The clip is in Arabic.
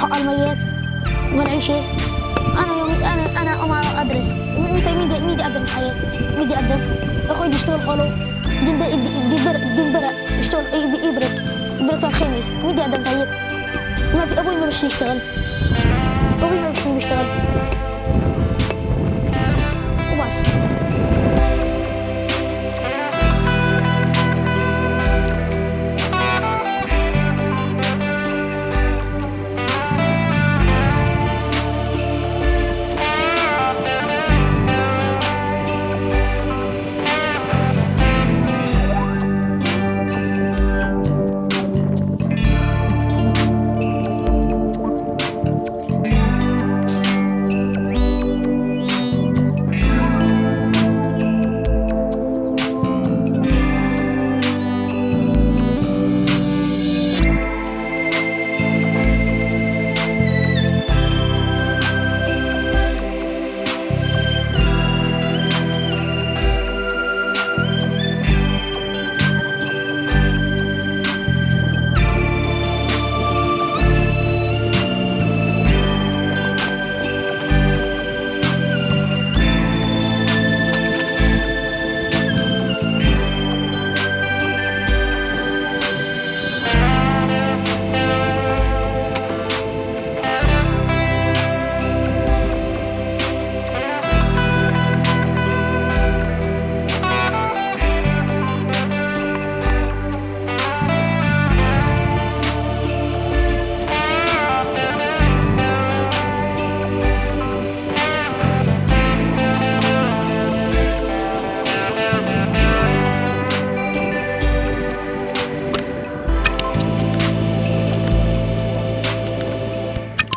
حق الميت والعيشة. أنا يومي أنا ما أدرس، مين دي أقدم الحياة؟ مين دي أقدم؟ أخوي دي يشتغل حلو، دي برق يشتغل يبرك في الخيمة، مين دي أقدم طيب؟ ما في أبوي ما بيحسن يشتغل، أبوي ما بيحسن يشتغل.